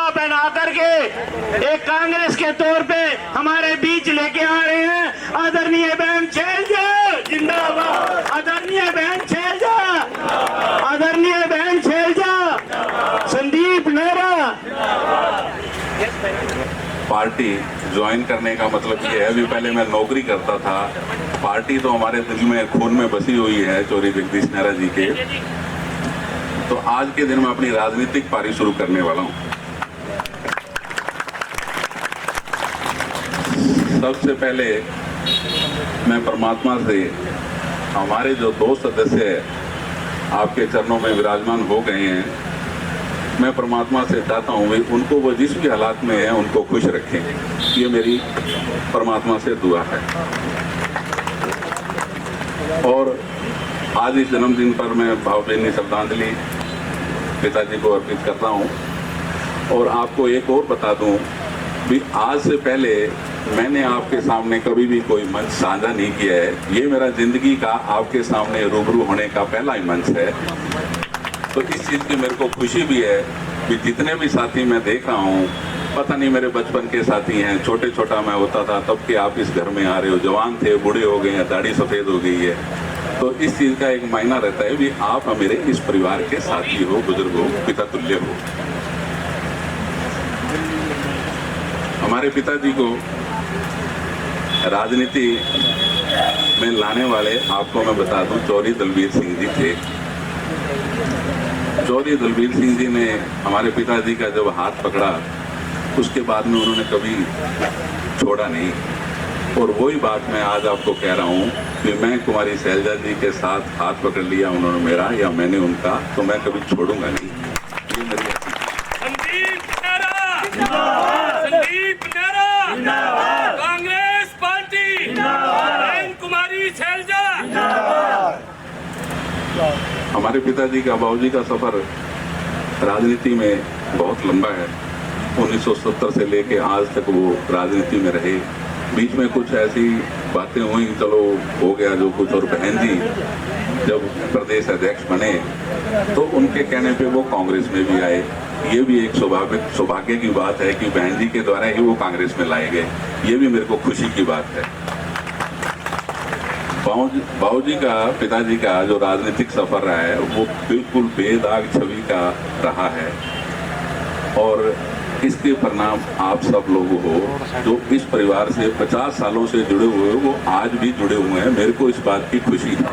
तिरंगा पहना करके एक कांग्रेस के तौर पे हमारे बीच लेके आ रहे हैं। आदरणीय बहन शैलजा जिंदाबाद, आदरणीय बहन शैलजा, आदरणीय बहन शैलजा, संदीप नेहरा। पार्टी ज्वाइन करने का मतलब ये है, अभी पहले मैं नौकरी करता था। पार्टी तो हमारे दिल में, खून में बसी हुई है चौधरी जगदीश नेहरा जी के। तो आज के दिन मैं अपनी राजनीतिक पारी शुरू करने वाला हूं। सबसे पहले मैं परमात्मा से हमारे जो 2 सदस्य आपके चरणों में विराजमान हो गए हैं, मैं परमात्मा से चाहता हूँ उनको वो जिस भी हालात में है उनको खुश रखें। ये मेरी परमात्मा से दुआ है। और आज इस जन्मदिन पर मैं भावभीनी श्रद्धांजलि पिताजी को अर्पित करता हूँ। और आपको एक और बता दूँ कि आज से पहले मैंने आपके सामने कभी भी कोई मंच साझा नहीं किया है। ये मेरा जिंदगी का आपके सामने रूबरू होने का पहला ही मंच है। तो इस चीज़ की मेरे को खुशी भी है कि जितने भी साथी मैं देखा हूँ, पता नहीं मेरे बचपन के साथी हैं, छोटा मैं होता था तब के आप इस घर में आ रहे हो, जवान थे, बूढ़े हो गए हैं, दाढ़ी सफ़ेद हो गई है। तो इस चीज़ का एक मायना रहता है कि आप मेरे इस परिवार के साथी हो, बुजुर्ग हो, पिता तुल्य हो। हमारे पिताजी को राजनीति में लाने वाले आपको मैं बता दूं, चौधरी दलबीर सिंह जी थे। चौधरी दलबीर सिंह जी ने हमारे पिताजी का जब हाथ पकड़ा, उसके बाद में उन्होंने कभी छोड़ा नहीं। और वही बात मैं आज आपको कह रहा हूँ कि मैं कुमारी शैलजा जी के साथ हाथ पकड़ लिया उन्होंने मेरा या मैंने उनका, तो मैं कभी छोड़ूंगा नहीं। ये मेरी संदीप नेहरा, कांग्रेस पार्टी, बहन कुमारी शैलजा। हमारे पिताजी का, बाबूजी का सफर राजनीति में बहुत लंबा है। 1970 से लेके आज तक वो राजनीति में रहे। बीच में कुछ ऐसी बातें हुई, चलो हो गया जो कुछ। और बहन जी जब प्रदेश अध्यक्ष बने तो उनके कहने पे वो कांग्रेस में भी आए। ये भी एक सौभाग्य की बात है कि बहन जी के द्वारा ही वो कांग्रेस में लाए गए। ये भी मेरे को खुशी की बात है। बाबूजी का, पिताजी का जो राजनीतिक सफर रहा है वो बिल्कुल बेदाग छवि का रहा है। और इसके परिणाम आप सब लोग हो जो इस परिवार से 50 सालों से जुड़े हुए हो, वो आज भी जुड़े हुए हैं। मेरे को इस बात की खुशी है।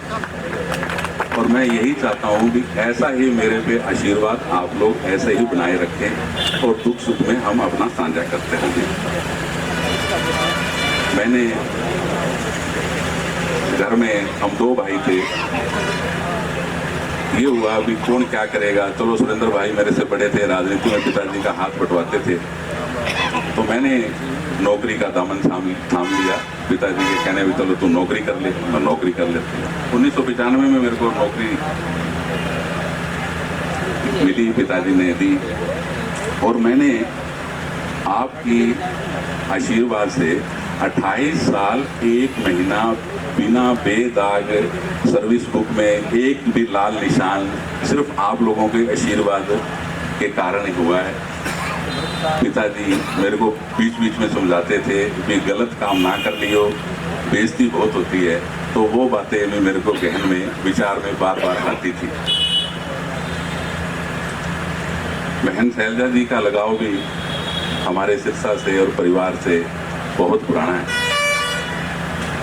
और मैं यही चाहता हूँ कि ऐसा ही मेरे पे आशीर्वाद आप लोग ऐसे ही बनाए रखें और दुख सुख में हम अपना साझा करते रहें। मैंने घर में, हम 2 भाई थे। ये हुआ अभी कौन क्या करेगा, चलो सुरेंद्र भाई मेरे से बड़े थे, राजनीति में पिताजी का हाथ बंटवाते थे। तो मैंने नौकरी का दामन थाम लिया। पिताजी के कहने भी चलो तू नौकरी कर ले, मैं नौकरी कर लेती। 1995 में मेरे को नौकरी मिली, पिताजी ने दी। और मैंने आपकी आशीर्वाद से 28 साल 1 महीना बिना बेदाग सर्विस बुक में एक भी लाल निशान सिर्फ आप लोगों के आशीर्वाद के कारण ही हुआ है। पिताजी मेरे को बीच बीच में समझाते थे कि गलत काम ना कर लियो, बेइज्जती बहुत होती है। तो वो बातें भी मेरे को गहन में, विचार में बार बार आती थी। बहन शैलजा जी का लगाव भी हमारे सिरसा से और परिवार से बहुत पुराना है।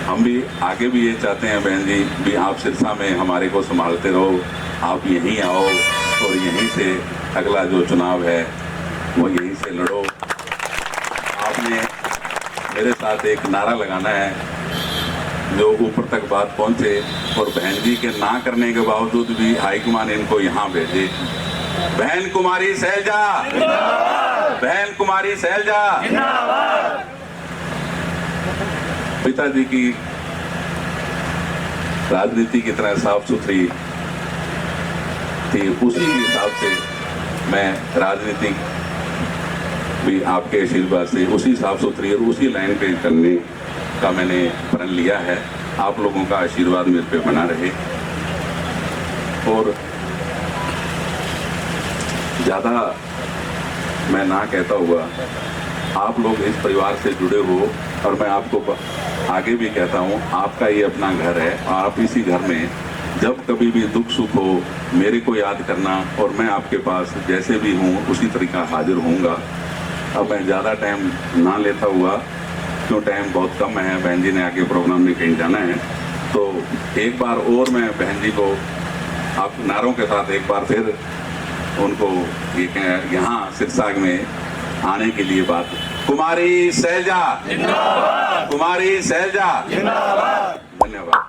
हम भी आगे भी ये चाहते हैं बहन जी भी आप सिरसा में हमारे को संभालते रहो, आप यहीं आओ और यहीं से अगला जो चुनाव है वो यहीं से लड़ो। आपने मेरे साथ एक नारा लगाना है जो ऊपर तक बात पहुंचे। और बहन जी के ना करने के बावजूद भी हाईकमान इनको यहाँ भेजे। बहन कुमारी शैलजा, बहन कुमारी शैलजा। पिताजी की राजनीति की तरह साफ सुथरी थी, उसी हिसाब से मैं राजनीति भी आपके आशीर्वाद से उसी साफ सुथरी और उसी लाइन पे करने का मैंने प्रण लिया है। आप लोगों का आशीर्वाद मेरे पे बना रहे। और ज़्यादा मैं ना कहता हुआ, आप लोग इस परिवार से जुड़े हो और मैं आपको आगे भी कहता हूँ, आपका ये अपना घर है। आप इसी घर में जब कभी भी दुख सुख हो मेरे को याद करना और मैं आपके पास जैसे भी हूँ उसी तरीका हाजिर होऊंगा। अब मैं ज़्यादा टाइम ना लेता हुआ, क्यों टाइम बहुत कम है, बहन जी ने आगे प्रोग्राम में कहीं जाना है, तो एक बार और मैं बहन जी को आप नारों के साथ एक बार फिर उनको यहाँ सिरसाग में आने के लिए बात। कुमारी शैलजा जिंदाबाद, कुमारी शैलजा जिंदाबाद। धन्यवाद।